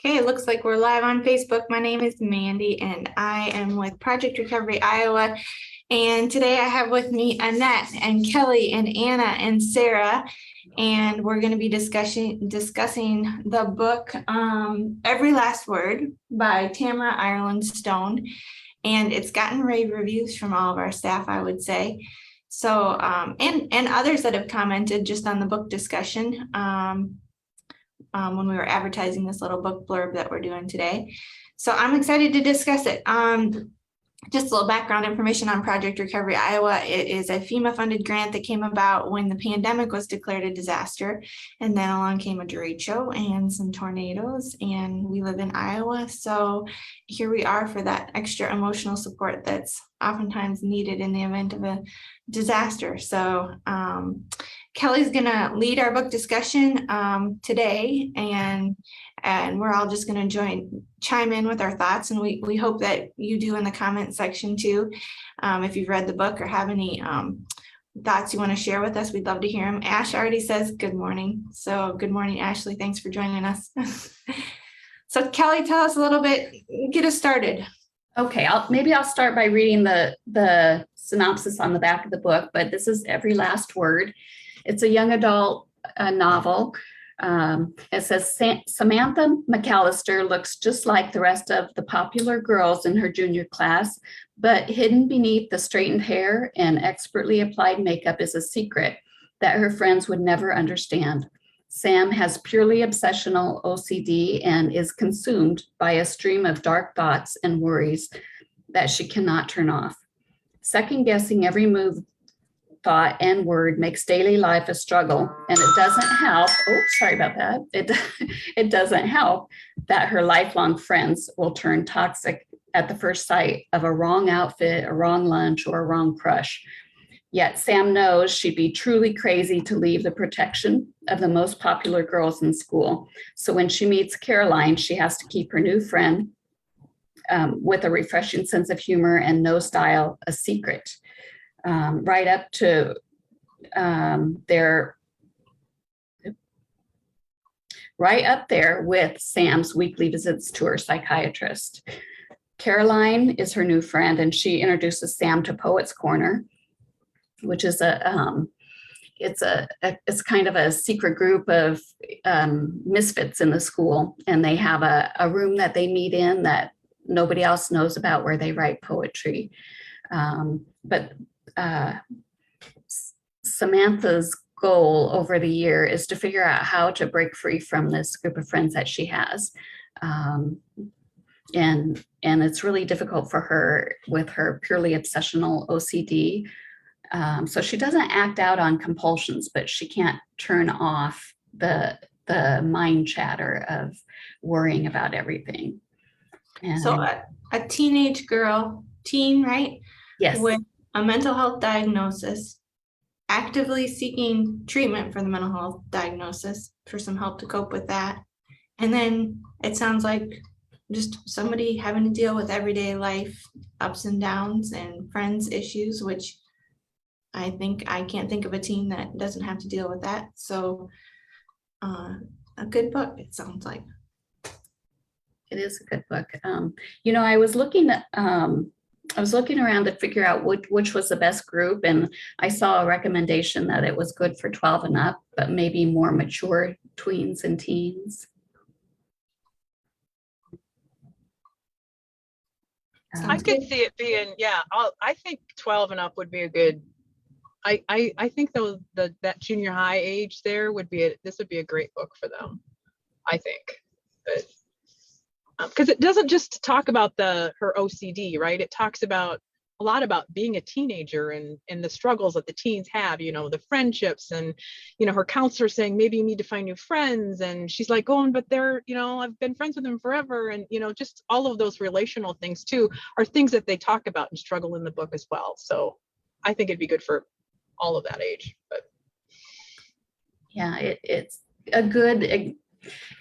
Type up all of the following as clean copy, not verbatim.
Okay, it looks like we're live on Facebook. My name is Mandy and I am with Project Recovery Iowa. And today I have with me Annette and Kelly and Anna and Sarah. And we're going to be discussing the book Every Last Word by Tamara Stone. And it's gotten rave reviews from all of our staff, I would say. So, and others that have commented just on the book discussion. When we were advertising this little book blurb that we're doing today. So I'm excited to discuss it. Just a little background information on Project Recovery Iowa. It is a FEMA-funded grant that came about when the pandemic was declared a disaster. And then along came a derecho and some tornadoes, and we live in Iowa. So here we are for that extra emotional support that's oftentimes needed in the event of a disaster. So Kelly's gonna lead our book discussion today, and we're all just gonna chime in with our thoughts, and we hope that you do in the comment section too. If you've read the book or have any thoughts you want to share with us, we'd love to hear them. Ash already says good morning. So good morning, Ashley. Thanks for joining us. So Kelly, tell us a little bit, get us started. Okay, maybe I'll start by reading the synopsis on the back of the book, but this is Every Last Word. It's a young adult novel. It says Samantha McAllister looks just like the rest of the popular girls in her junior class, but hidden beneath the straightened hair and expertly applied makeup is a secret that her friends would never understand. Sam has purely obsessional OCD and is consumed by a stream of dark thoughts and worries that she cannot turn off. Second guessing every move, thought, and word makes daily life a struggle, and it doesn't help. Oh, sorry about that. It doesn't help that her lifelong friends will turn toxic at the first sight of a wrong outfit, a wrong lunch, or a wrong crush. Yet Sam knows she'd be truly crazy to leave the protection of the most popular girls in school. So when she meets Caroline, she has to keep her new friend with a refreshing sense of humor and no style a secret. Right up to right up there with Sam's weekly visits to her psychiatrist. Caroline is her new friend, and she introduces Sam to Poets Corner, which is it's kind of a secret group of misfits in the school, and they have a room that they meet in that nobody else knows about, where they write poetry. But Samantha's goal over the year is to figure out how to break free from this group of friends that she has. And it's really difficult for her with her purely obsessional OCD. So she doesn't act out on compulsions, but she can't turn off the mind chatter of worrying about everything. And so a teenage girl, right? Yes. With a mental health diagnosis, actively seeking treatment for the mental health diagnosis for some help to cope with that. And then it sounds like just somebody having to deal with everyday life ups and downs and friends issues, which I can't think of a teen that doesn't have to deal with that. So a good book, it sounds like. It is a good book. I was looking around to figure out which was the best group, and I saw a recommendation that it was good for 12 and up, but maybe more mature tweens and teens. I could see it being, I think 12 and up would be a good, I think though that junior high age there this would be a great book for them, I think. But because it doesn't just talk about her OCD, right? It talks a lot about being a teenager and the struggles that the teens have, the friendships, and, her counselor saying, maybe you need to find new friends. And she's like, but they're, I've been friends with them forever. And, just all of those relational things too are things that they talk about and struggle in the book as well. So I think it'd be good for all of that age. But yeah, it's a good,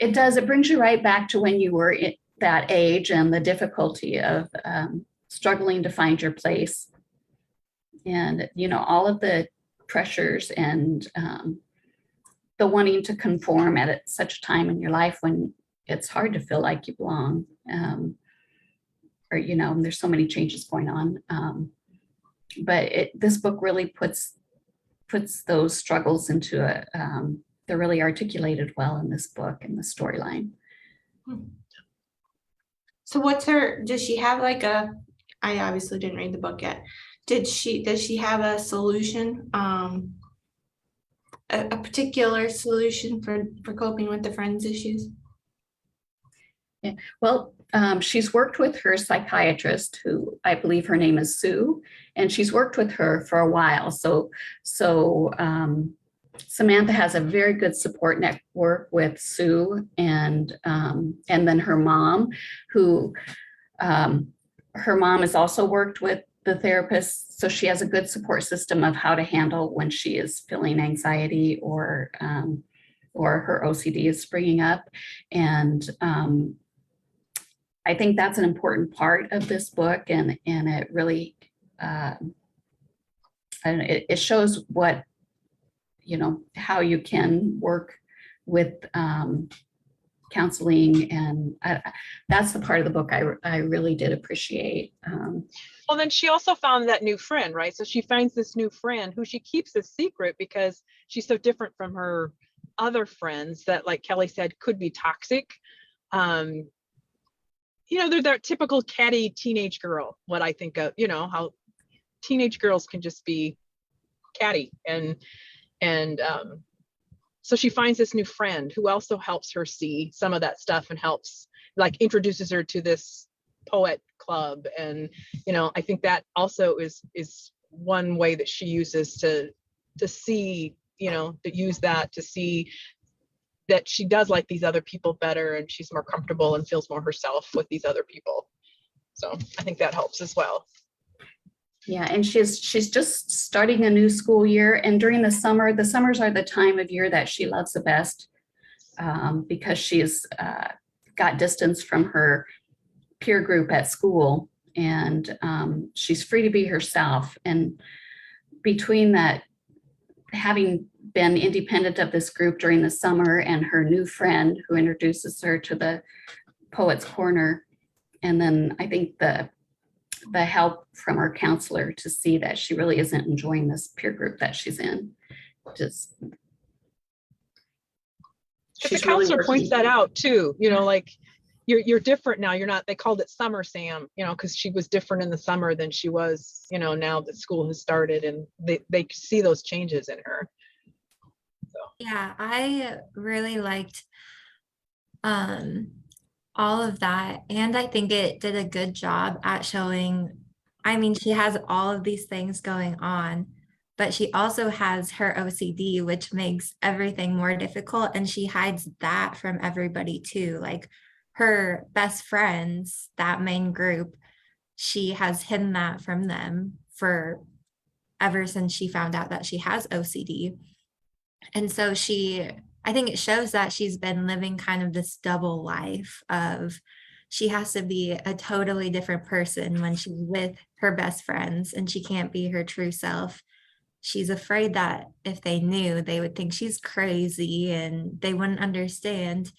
it brings you right back to when you were that age and the difficulty of struggling to find your place, and all of the pressures and the wanting to conform at such a time in your life when it's hard to feel like you belong. Or, there's so many changes going on. But this book really puts those struggles into they're really articulated well in this book and the storyline. So does she have like I obviously didn't read the book yet. Does she have a solution, a particular solution for coping with the friends issues? Yeah. Well, she's worked with her psychiatrist, who I believe her name is Sue, and she's worked with her for a while. So Samantha has a very good support network with Sue and then her mom, who her mom has also worked with the therapist. So she has a good support system of how to handle when she is feeling anxiety or her OCD is springing up. And I think that's an important part of this book, and it really it shows what, how you can work with counseling, and that's the part of the book I really did appreciate. Well, then she also found that new friend, right? So she finds this new friend who she keeps a secret because she's so different from her other friends that, like Kelly said, could be toxic. They're that typical catty teenage girl, what I think of, how teenage girls can just be catty. And so she finds this new friend who also helps her see some of that stuff and introduces her to this poet club. And, I think that also is one way that she uses to see, to use that to see that she does like these other people better, and she's more comfortable and feels more herself with these other people. So I think that helps as well. Yeah, and she's just starting a new school year, and during the summers are the time of year that she loves the best, because she's got distance from her peer group at school, and she's free to be herself. And between that, having been independent of this group during the summer, and her new friend who introduces her to the Poets Corner, and then I think the help from her counselor to see that she really isn't enjoying this peer group that she's in. Just the counselor points that out too, like you're different now. You're not, they called it summer Sam, because she was different in the summer than she was, now that school has started, and they see those changes in her. So. Yeah, I really liked all of that. And I think it did a good job at showing, she has all of these things going on, but she also has her OCD, which makes everything more difficult. And she hides that from everybody too. Like her best friends, that main group, she has hidden that from them ever since she found out that she has OCD. And so I think it shows that she's been living kind of this double life of she has to be a totally different person when she's with her best friends, and she can't be her true self. She's afraid that if they knew, they would think she's crazy and they wouldn't understand.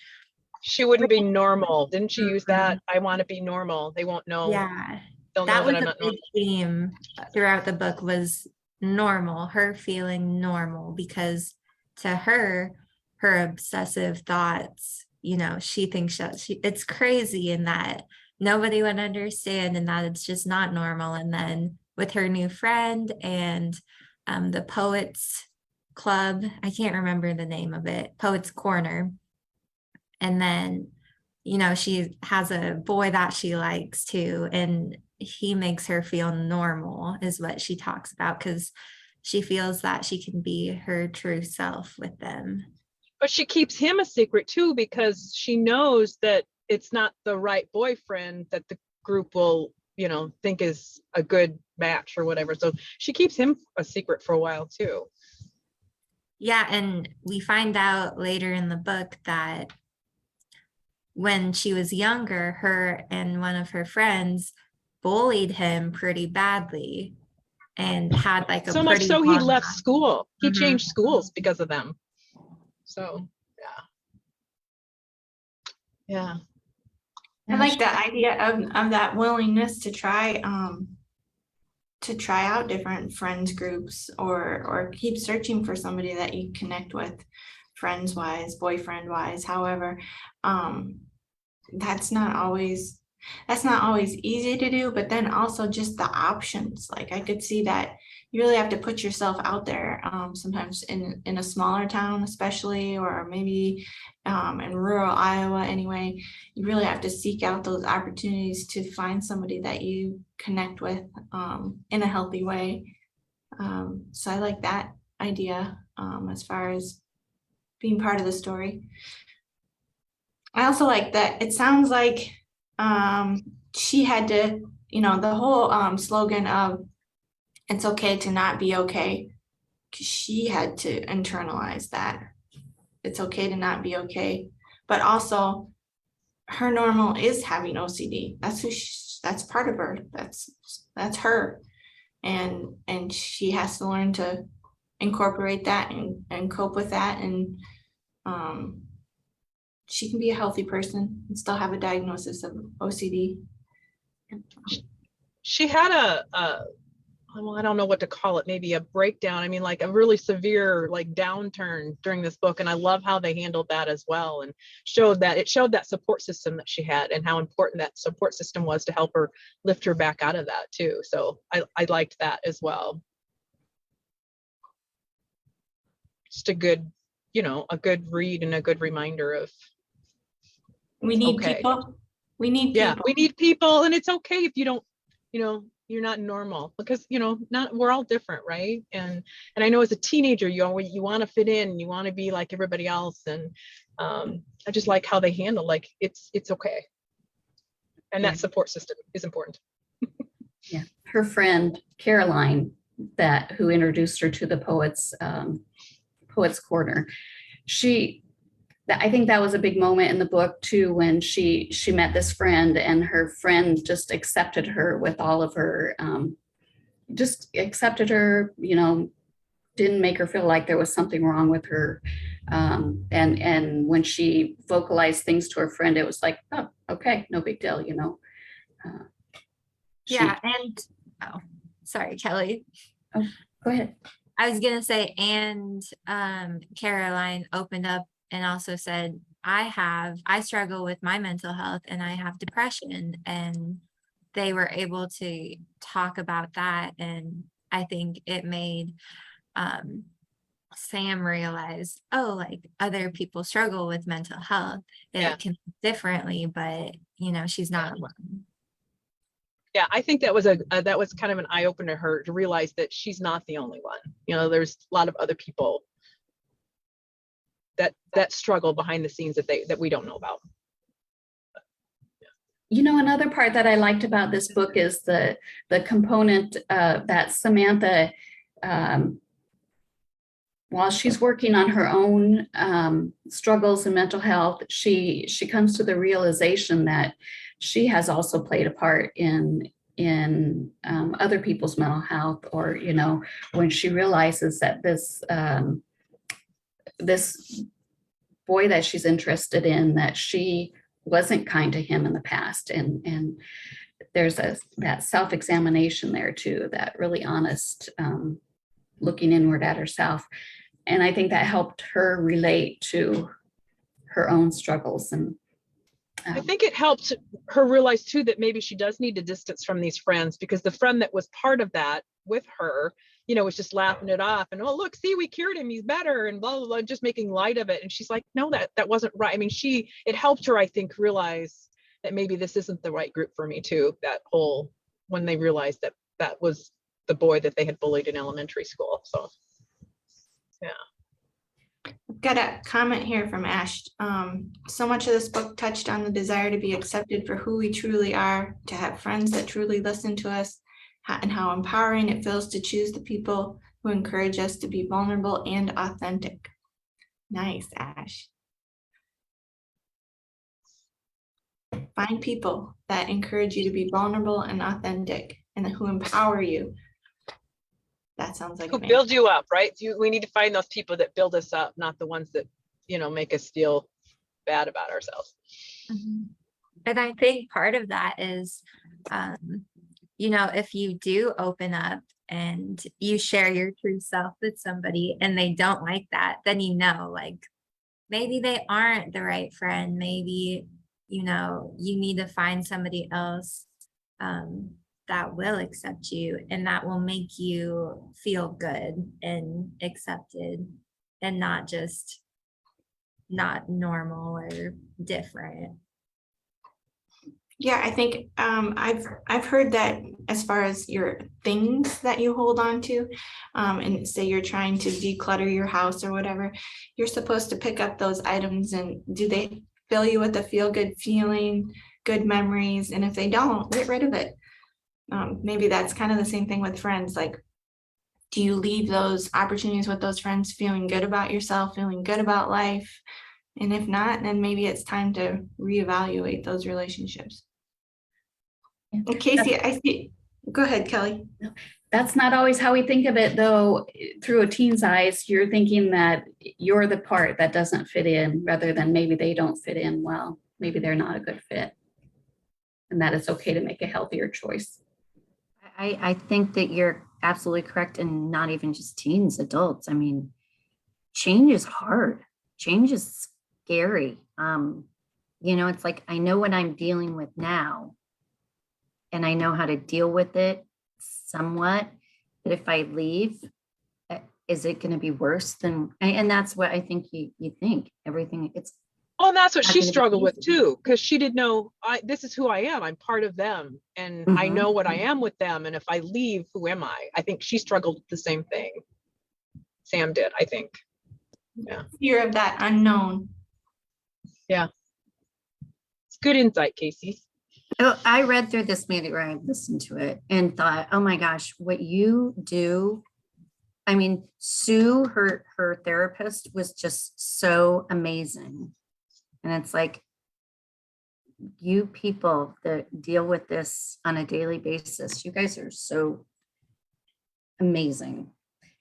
She wouldn't be normal. Didn't she use that? I want to be normal. They won't know. Yeah. They'll That know was that I'm a not big normal. theme throughout the book, was normal, her feeling normal, because to her obsessive thoughts, she thinks it's crazy and that nobody would understand and that it's just not normal. And then with her new friend and the Poets Club, I can't remember the name of it, Poets Corner. And then, she has a boy that she likes too, and he makes her feel normal, is what she talks about, because she feels that she can be her true self with them. But she keeps him a secret too, because she knows that it's not the right boyfriend that the group will, think is a good match or whatever. So she keeps him a secret for a while too. Yeah, and we find out later in the book that when she was younger, her and one of her friends bullied him pretty badly and had like a so much pretty so he long left time. school. He Mhm. changed schools because of them. So yeah. Yeah. I like the idea of that willingness to try out different friends groups or keep searching for somebody that you connect with friends wise, boyfriend wise, however. That's not always easy to do, but then also just the options. Like I could see that you really have to put yourself out there sometimes in a smaller town, especially, or maybe in rural Iowa anyway. You really have to seek out those opportunities to find somebody that you connect with in a healthy way. So I like that idea as far as being part of the story. I also like that it sounds like she had to, the whole slogan of it's okay to not be okay. She had to internalize that. It's okay to not be okay. But also her normal is having OCD. That's part of her. That's her. And she has to learn to incorporate that and cope with that. And she can be a healthy person and still have a diagnosis of OCD. She had well, I don't know what to call it, maybe a breakdown. I mean, like a really severe like downturn during this book. And I love how they handled that as well, and showed that support system that she had and how important that support system was to help her lift her back out of that too. So I liked that as well. Just a good read and a good reminder of We need okay. people. We need people. Yeah, we need people, and it's okay if you don't, you're not normal, because we're all different, right? And I know as a teenager, you want to fit in, you want to be like everybody else, and I just like how they handle like it's okay, and that support system is important. Yeah, her friend Caroline, who introduced her to the Poets Corner, I think that was a big moment in the book too, when she met this friend, and her friend just accepted her with all of her, just accepted her, didn't make her feel like there was something wrong with her. And when she vocalized things to her friend, it was like, oh, okay, no big deal, Yeah, and sorry, Kelly. Oh, go ahead. I was gonna say, and Caroline opened up and also said, I struggle with my mental health and I have depression, and they were able to talk about that, and I think it made Sam realize, oh, like other people struggle with mental health. It can be differently, but she's not alone. Yeah, I think that was kind of an eye opener to her, to realize that she's not the only one. There's a lot of other people that struggle behind the scenes that we don't know about. Another part that I liked about this book is the component that Samantha, while she's working on her own struggles and mental health, she comes to the realization that she has also played a part in other people's mental health, or when she realizes that this boy that she's interested in, that she wasn't kind to him in the past, and there's that self-examination there too, that really honest looking inward at herself. And I think that helped her relate to her own struggles. And I think it helped her realize too that maybe she does need to distance from these friends, because the friend that was part of that with her, was just laughing it off, and oh, look, see, we cured him, he's better, and blah, blah, blah, just making light of it. And she's like, no, that wasn't right. I mean, it helped her, I think, realize that maybe this isn't the right group for me too. When they realized that was the boy that they had bullied in elementary school. So yeah. I've got a comment here from Ash. So much of this book touched on the desire to be accepted for who we truly are, to have friends that truly listen to us, and how empowering it feels to choose the people who encourage us to be vulnerable and authentic. Nice, Ash. Find people that encourage you to be vulnerable and authentic, and who empower you. That sounds like who build you up, right? We need to find those people that build us up, not the ones that make us feel bad about ourselves. Mhm. And I think part of that is, if you do open up and you share your true self with somebody and they don't like that, then like maybe they aren't the right friend. Maybe, you need to find somebody else that will accept you and that will make you feel good and accepted and not just not normal or different. Yeah, I think I've heard that as far as your things that you hold on to, and say you're trying to declutter your house or whatever, you're supposed to pick up those items and do they fill you with a feel-good feeling, good memories? And if they don't, get rid of it. Maybe that's kind of the same thing with friends. Like, do you leave those opportunities with those friends feeling good about yourself, feeling good about life? And if not, then maybe it's time to reevaluate those relationships. And Casey, I see, go ahead, Kelly. That's not always how we think of it, though. Through a teen's eyes, you're thinking that you're the part that doesn't fit in, rather than maybe they don't fit in well. Maybe they're not a good fit. And that it's okay to make a healthier choice. I think that you're absolutely correct, and not even just teens, adults. I mean, change is hard. Change is scary. It's like I know what I'm dealing with now, and I know how to deal with it somewhat. But if I leave, is it going to be worse than? And that's what I think you think. Everything Oh, and that's what not she gonna be struggled with easy. too, because she didn't know, this is who I am. I'm part of them, and I Mhm. know what I am with them. And if I leave, who am I? I think she struggled with the same thing. Sam did, I think. Fear of that unknown. It's good insight, Casey. Oh, I read through this meeting where I listened to it and thought, oh my gosh, what you do. I mean, Sue, her therapist, was just so amazing. And it's like, you people that deal with this on a daily basis, you guys are so amazing.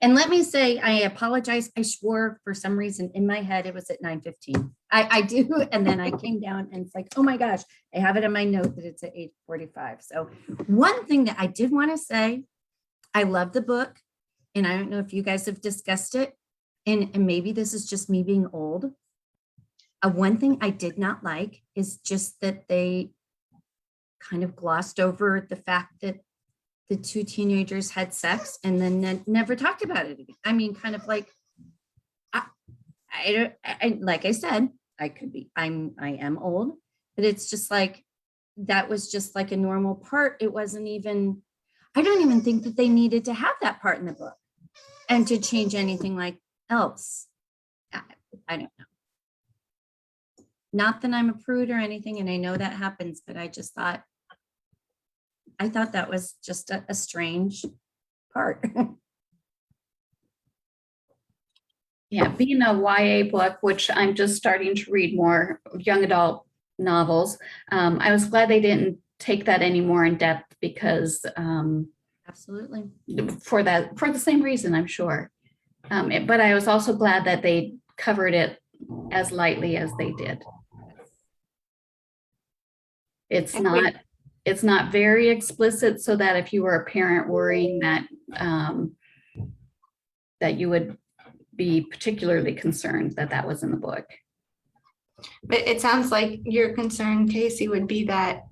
And let me say, I apologize. I swore for some reason in my head it was at 9:15. I do. And then I came down and it's like, oh my gosh, I have it in my note that it's at 8:45. So one thing that I did want to say, I love the book. And I don't know if you guys have discussed it. And maybe this is just me being old. One thing I did not like is just that they kind of glossed over the fact that the two teenagers had sex and then never talked about it again. I mean, kind of like, like I said, I am old, but it's just like, that was just like a normal part. It wasn't even, I don't even think that they needed to have that part in the book and to change anything like else. I don't know. Not that I'm a prude or anything, and I know that happens, but I thought that was just a strange part. Yeah, being a YA book, which I'm just starting to read more young adult novels, I was glad they didn't take that any more in depth because Absolutely. for the same reason, I'm sure. But I was also glad that they covered it as lightly as they did. It's not very explicit, so that if you were a parent worrying that that you would be particularly concerned that was in the book. But it sounds like your concern, Casey, would be that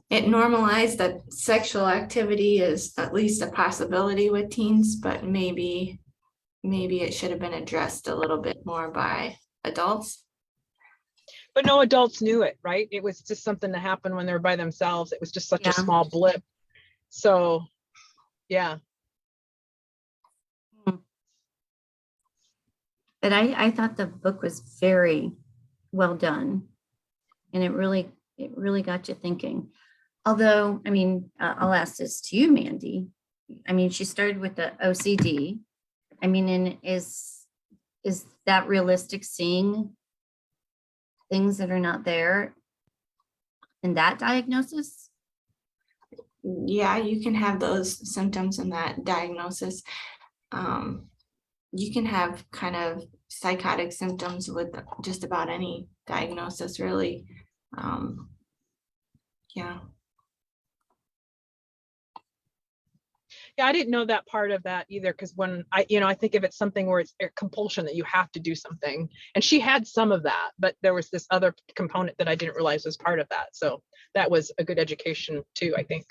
it normalized that sexual activity is at least a possibility with teens, but maybe it should have been addressed a little bit more by adults. But no adults knew it, right? It was just something that happened when they were by themselves. It was just such a Yeah. small blip. So, yeah. But I thought the book was very well done, and it really got you thinking. Although, I mean, I'll ask this to you, Mandy. I mean, she started with the OCD. I mean, and is that realistic, seeing things that are not there in that diagnosis? Yeah, you can have those symptoms in that diagnosis. you can have kind of psychotic symptoms with just about any diagnosis, really. Yeah. Yeah, I didn't know that part of that either, because when I think if it's something where it's a compulsion that you have to do something, and she had some of that, but there was this other component that I didn't realize was part of that. So that was a good education too, I think.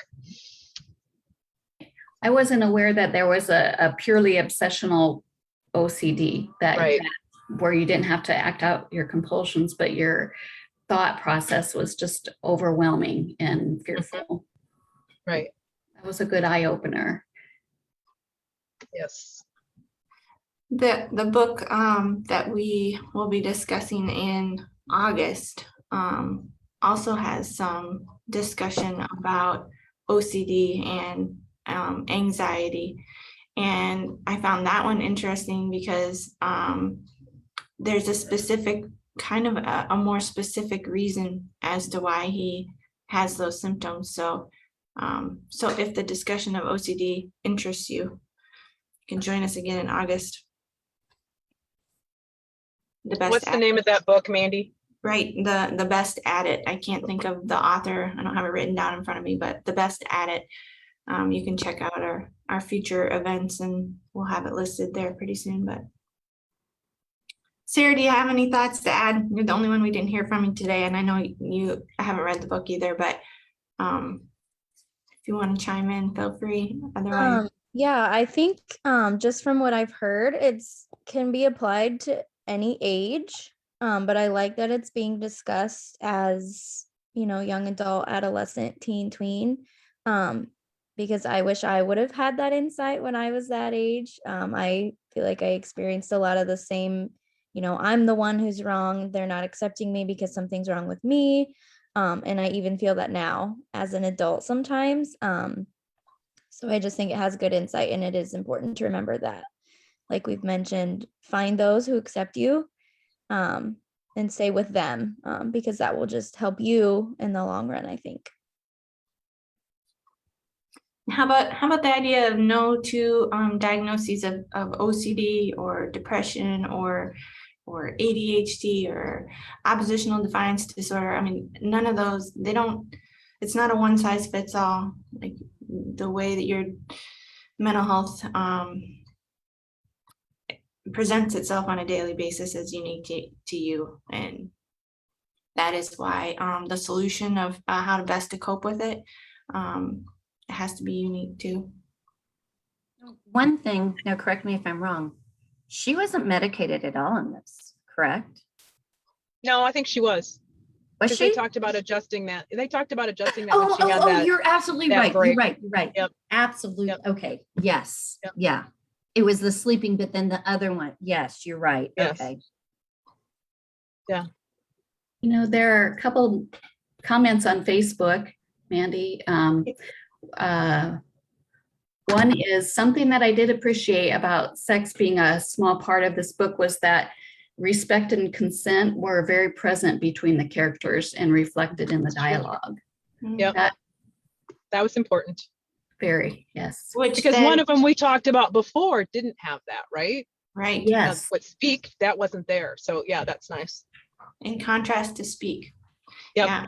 I wasn't aware that there was a purely obsessional OCD Right. where you didn't have to act out your compulsions, but your thought process was just overwhelming and fearful. Right. That was a good eye opener. Yes. The book that we will be discussing in August also has some discussion about OCD and anxiety. And I found that one interesting because there's a specific kind of a more specific reason as to why he has those symptoms. So if the discussion of OCD interests you, you can join us again in August. What's the name of that book, Mandy? Right, the best at it. I can't think of the author. I don't have it written down in front of me, but the best at it. You can check out our future events, and we'll have it listed there pretty soon. But Sarah, do you have any thoughts to add? You're the only one we didn't hear from you today, and I know you haven't read the book either. But if you want to chime in, feel free. Otherwise, Yeah, I think just from what I've heard, it's can be applied to any age. But I like that it's being discussed as, young adult, adolescent, teen, tween. Because I wish I would have had that insight when I was that age. I feel like I experienced a lot of the same, I'm the one who's wrong. They're not accepting me because something's wrong with me. And I even feel that now as an adult sometimes. So I just think it has good insight, and it is important to remember that, like we've mentioned, find those who accept you and stay with them because that will just help you in the long run, I think. how about the idea of no to diagnoses of OCD or depression or ADHD or oppositional defiance disorder? I mean, none of those, it's not a one size fits all. Like the way that your mental health presents itself on a daily basis is unique to you. And that is why the solution of how to best to cope with it, it has to be unique too. One thing, now correct me if I'm wrong, she wasn't medicated at all in this, correct? No, I think she was. Was Because she? they talked about adjusting that. They talked about adjusting that when she had that. You're absolutely that right. break. You're right. Yep. Absolutely. Yep. Okay. Yes. Yep. Yeah. It was the sleeping, but then the other one. Yes, you're right. Yes. Okay. Yeah. There are a couple comments on Facebook, Mandy. One is something that I did appreciate about sex being a small part of this book was that respect and consent were very present between the characters and reflected in the dialogue. Yep. That That was important. very, yes. Because one of them we talked about before didn't have that, right? Right. Yes. What speak, that wasn't there. So yeah, that's nice. In contrast to speak. Yep. Yeah.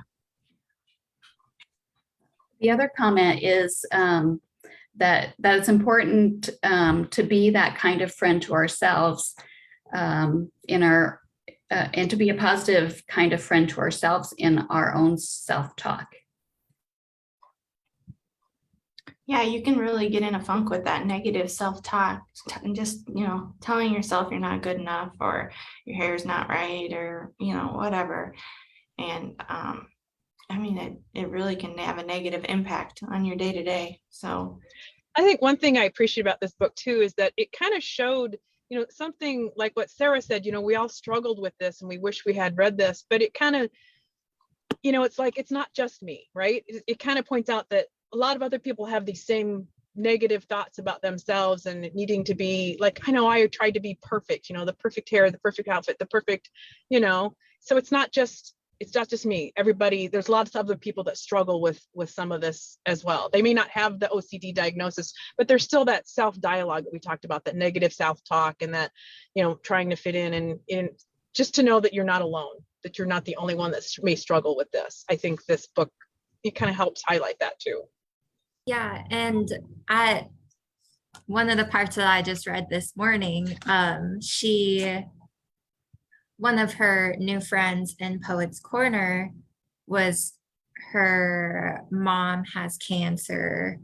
The other comment is that it's important to be that kind of friend to ourselves in our and to be a positive kind of friend to ourselves in our own self-talk. Yeah, you can really get in a funk with that negative self-talk and just, telling yourself you're not good enough or your hair's not right or, whatever. And I mean, it really can have a negative impact on your day to day. So I think one thing I appreciate about this book too is that it kind of showed, something like what Sarah said, we all struggled with this and we wish we had read this, but it kind of, it's like, it's not just me, right? It kind of points out that a lot of other people have these same negative thoughts about themselves and needing to be like, I know I tried to be perfect, the perfect hair, the perfect outfit, the perfect, so it's not just it's not just me, everybody, there's lots of other people that struggle with some of this as well. They may not have the OCD diagnosis, but there's still that self-dialogue that we talked about, that negative self-talk, and that, you know, trying to fit in just to know that you're not alone, that you're not the only one that may struggle with this. I think this book, it kind of helps highlight that too. Yeah, and one of the parts that I just read this morning, one of her new friends in Poet's Corner was, her mom has cancer,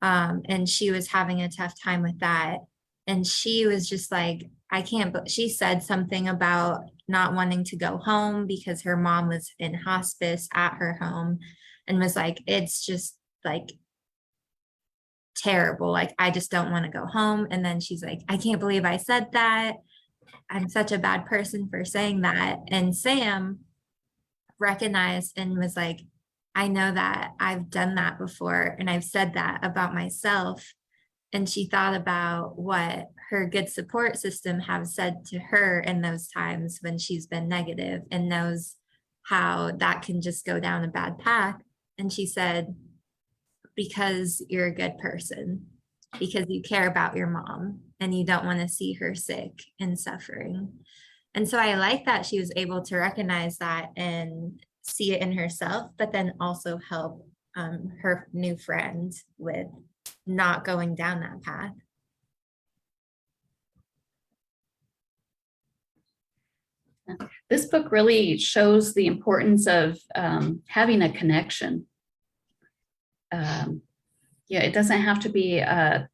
and she was having a tough time with that. And she was just like, I can't, but she said something about not wanting to go home because her mom was in hospice at her home, and was like, it's just like terrible. Like, I just don't want to go home. And then she's like, I can't believe I said that. I'm such a bad person for saying that. And Sam recognized and was like, I know that I've done that before, and I've said that about myself. And she thought about what her good support system have said to her in those times when she's been negative, and knows how that can just go down a bad path. And she said, because you're a good person, because you care about your mom and you don't want to see her sick and suffering. And so I like that she was able to recognize that and see it in herself, but then also help her new friend with not going down that path. This book really shows the importance of having a connection. Yeah, it doesn't have to be a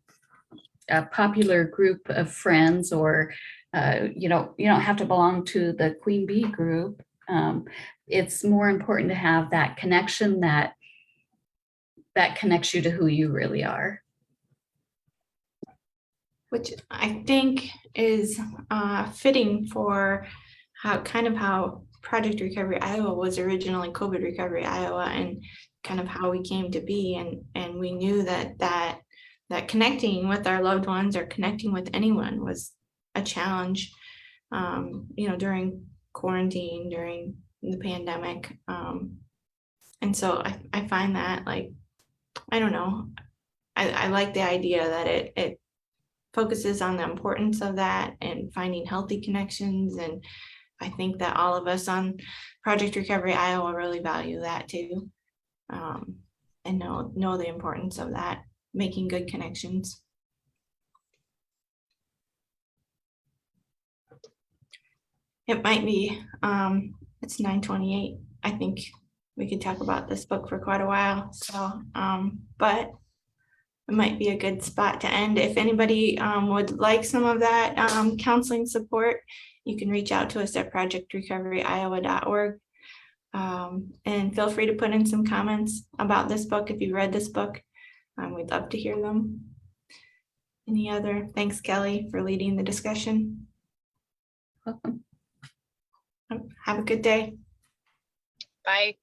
popular group of friends, or you don't have to belong to the Queen Bee group. It's more important to have that connection that connects you to who you really are. Which I think is fitting for how Project Recovery Iowa was originally COVID Recovery Iowa, and kind of how we came to be. And we knew that connecting with our loved ones, or connecting with anyone, was a challenge, during quarantine, during the pandemic. And so I find that, like, I don't know, I like the idea that it focuses on the importance of that and finding healthy connections. And I think that all of us on Project Recovery Iowa really value that too. And know the importance of that, making good connections. It might be, it's 9:28. I think we could talk about this book for quite a while. So, but it might be a good spot to end. If anybody would like some of that counseling support, you can reach out to us at projectrecoveryiowa.org. And feel free to put in some comments about this book if you read this book. We'd love to hear them. Any other? Thanks, Kelly, for leading the discussion. Welcome. Have a good day. Bye.